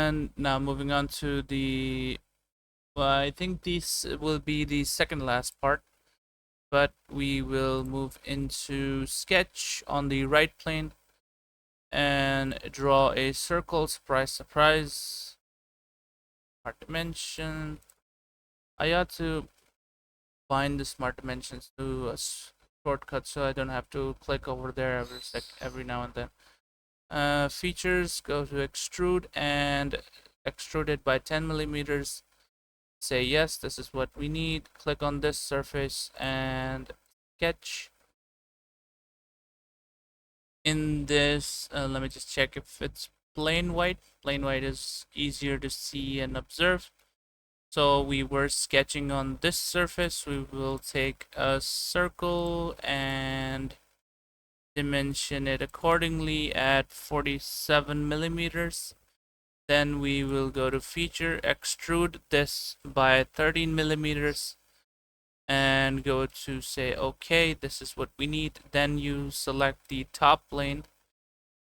And now moving on to the, well, I think this will be the second last part, but we will move into sketch on the right plane and draw a circle. Surprise, surprise. Smart dimension. I ought to bind the smart dimensions to a shortcut so I don't have to click over there every now and then. Features, go to extrude and extrude it by 10 millimeters. Say yes, this is what we need. Click on this surface and sketch. In this, let me just check if it's plain white. Plain white is easier to see and observe. So we were sketching on this surface. We will take a circle and dimension it accordingly at 47 millimeters. Then we will go to feature, extrude this by 13 millimeters and go to say okay, this is what we need. Then you select the top plane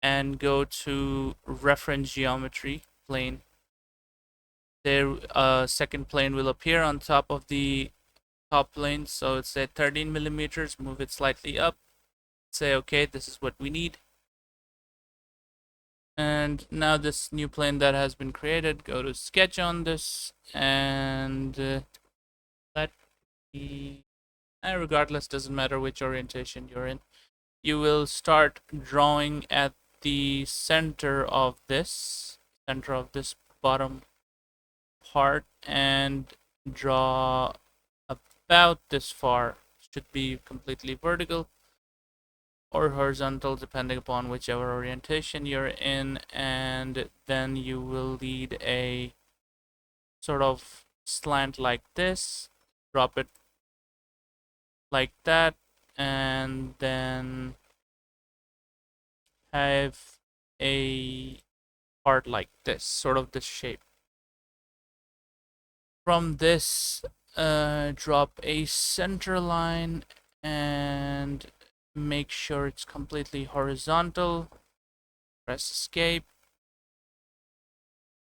and go to reference geometry plane. There, second plane will appear on top of the top plane. So it's at 13 millimeters, move it slightly up. Say okay, this is what we need. And now this new plane that has been created, go to sketch on this and let me, regardless, doesn't matter which orientation you're in. You will start drawing at the center of this bottom part and draw about this far. Should be completely vertical or horizontal depending upon whichever orientation you're in, and then you will lead a sort of slant like this, drop it like that, and then have a part like this, sort of this shape. From this, drop a center line and make sure it's completely horizontal. Press escape.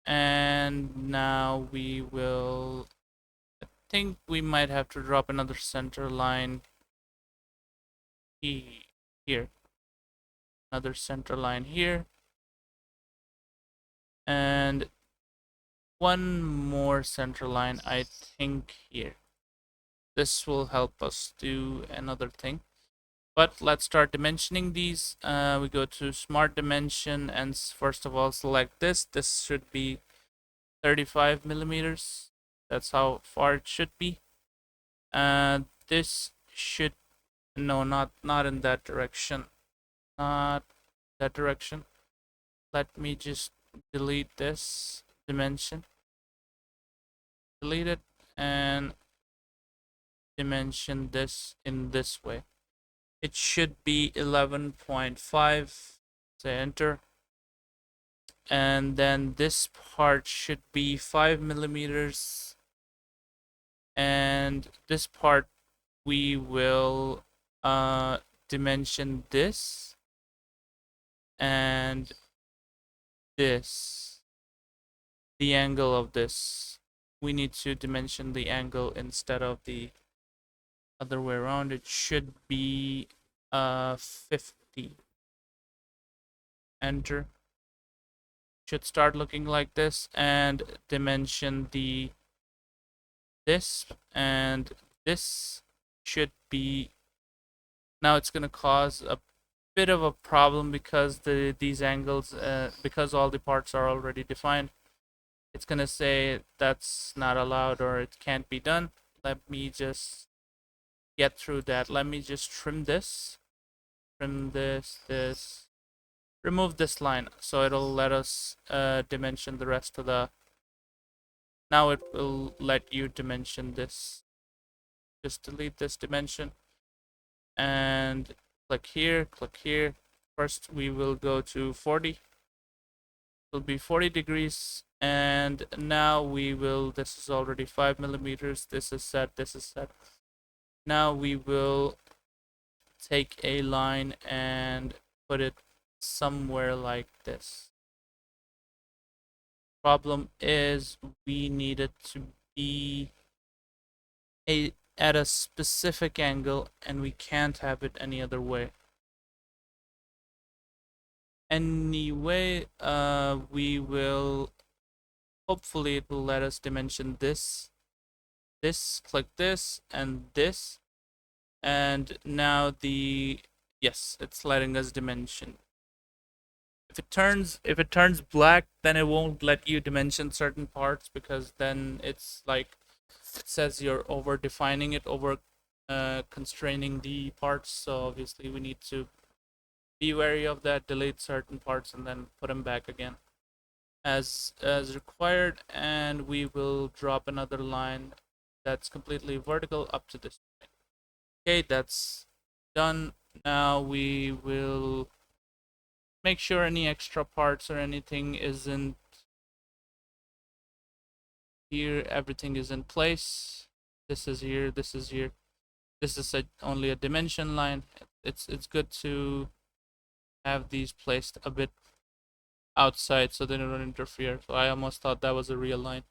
And now we will, I think we might have to drop another center line here. Another center line here. And one more center line, I think, here. This will help us do another thing. But let's start dimensioning these. We go to smart dimension and first of all select this. This should be 35 millimeters. That's how far it should be. This should, no, not in that direction. Not that direction. Let me just delete this dimension. Delete it and dimension this in this way. It should be 11.5. Say enter. And then this part should be 5 millimeters. And this part we will dimension this and this. The angle of this. We need to dimension the angle instead of the other way around. It should be 50. Enter. Should start looking like this, and dimension this, and this should be, now it's going to cause a bit of a problem because these angles, because all the parts are already defined, it's going to say that's not allowed or it can't be done. Let me just get through that. Let me just trim this, remove this line, so it'll let us dimension the rest of the, now it will let you dimension this. Just delete this dimension and click here, click here. First we will go to 40. It'll be 40 degrees, and now we will, this is already 5 millimeters, this is set, this is set. Now we will take a line and put it somewhere like this. Problem is we need it to be at a specific angle, and we can't have it any other way. Anyway, we will, hopefully it will let us dimension this, click this, and this. And now yes, it's letting us dimension. If it turns black, then it won't let you dimension certain parts, because then it's like it says you're over defining it, over constraining the parts. So obviously we need to be wary of that, delete certain parts, and then put them back again as required. And we will drop another line that's completely vertical up to this point. Okay, that's done. Now we will make sure any extra parts or anything isn't here. Everything is in place. This is here, this is here. This is only a dimension line. It's good to have these placed a bit outside so they don't interfere. So I almost thought that was a real line.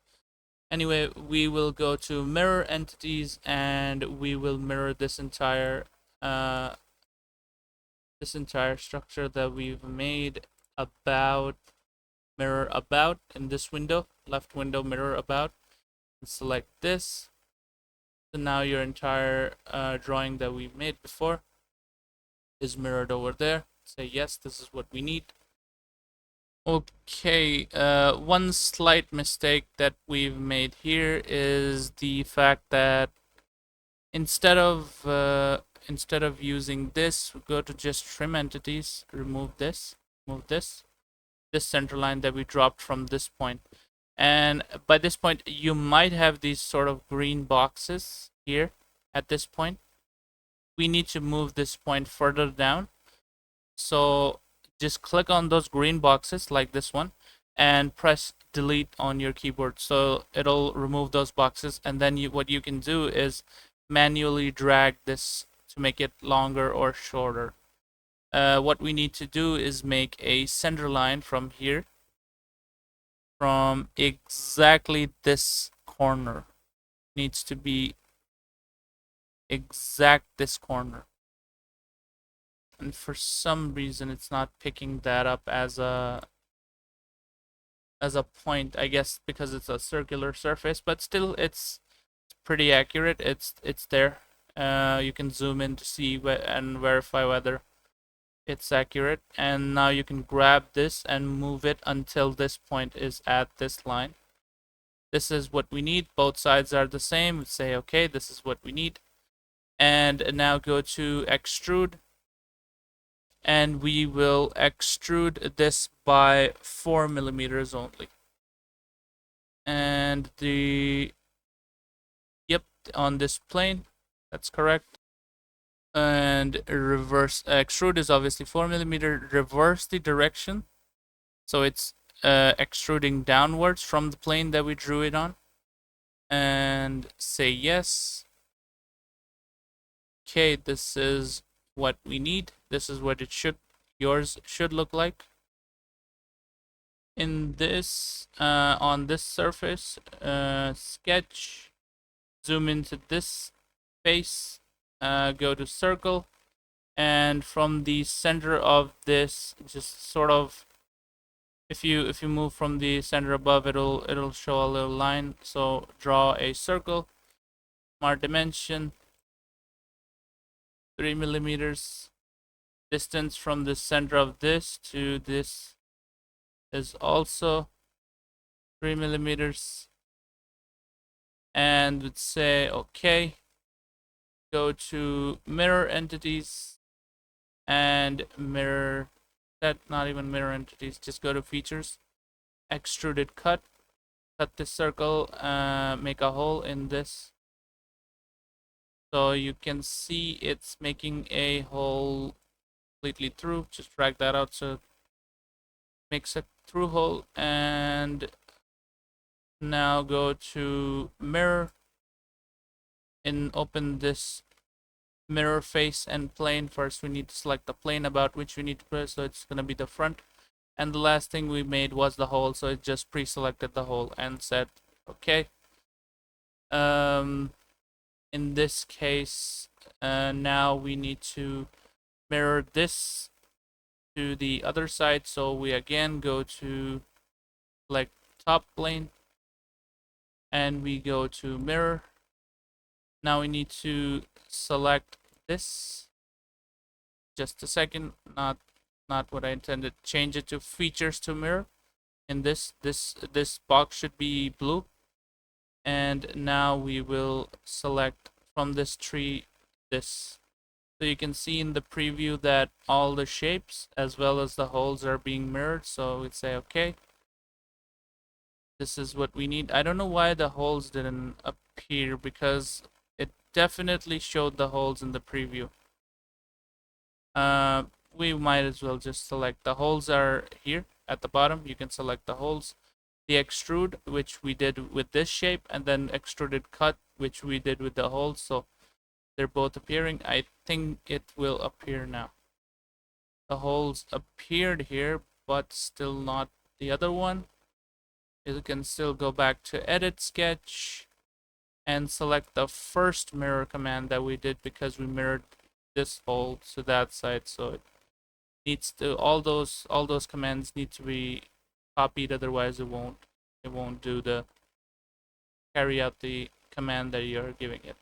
Anyway, we will go to mirror entities, and we will mirror this entire structure that we've made about, mirror about in this window, left window, mirror about, and select this. So now your entire drawing that we made before is mirrored over there. Say yes, this is what we need. Okay, one slight mistake that we've made here is the fact that instead of using this, go to just trim entities, remove this center line that we dropped from this point. And by this point, you might have these sort of green boxes here at this point. We need to move this point further down. So just click on those green boxes like this one and press delete on your keyboard. So it'll remove those boxes. And then what you can do is manually drag this to make it longer or shorter. What we need to do is make a center line from here, from exactly this corner. Needs to be exact this corner. And for some reason it's not picking that up as a point, I guess because it's a circular surface, but still it's pretty accurate. It's there. You can zoom in to see and verify whether it's accurate. And now you can grab this and move it until this point is at this line. This is what we need. Both sides are the same. Say okay, this is what we need. And now go to extrude, and we will extrude this by 4 millimeters only. And yep, on this plane, that's correct. And reverse extrude is obviously 4 millimeter. Reverse the direction, so it's extruding downwards from the plane that we drew it on. And say yes. Okay, this is what we need. This is what yours should look like. In this, on this surface, sketch, zoom into this face, go to circle, and from the center of this, just sort of, if you move from the center above, it'll show a little line. So draw a circle, smart dimension, 3 millimeters. Distance from the center of this to this is also 3 millimeters. And would say okay. Go to mirror entities and mirror that, not even mirror entities, just go to features, extruded cut this circle, make a hole in this. So you can see it's making a hole completely through. Just drag that out so it makes a through hole. And now go to mirror and open this mirror face and plane. First we need to select the plane about which we need to press, so it's going to be the front. And the last thing we made was the hole, so it just pre-selected the hole and said okay. In this case, now we need to mirror this to the other side, so we again go to like top plane and we go to mirror. Now we need to select this. Just a second, not what I intended. Change it to features to mirror. And this box should be blue. And now we will select from this tree this. So you can see in the preview that all the shapes as well as the holes are being mirrored. So we'd say okay. This is what we need. I don't know why the holes didn't appear, because it definitely showed the holes in the preview. We might as well just select the holes are here at the bottom. You can select the holes. The extrude, which we did with this shape, and then extruded cut, which we did with the holes. So they're both appearing. I think it will appear now. The holes appeared here, but still not the other one. You can still go back to edit sketch and select the first mirror command that we did, because we mirrored this hole to that side. So it needs to, all those commands need to be copied, otherwise it won't do the carry out the command that you're giving it.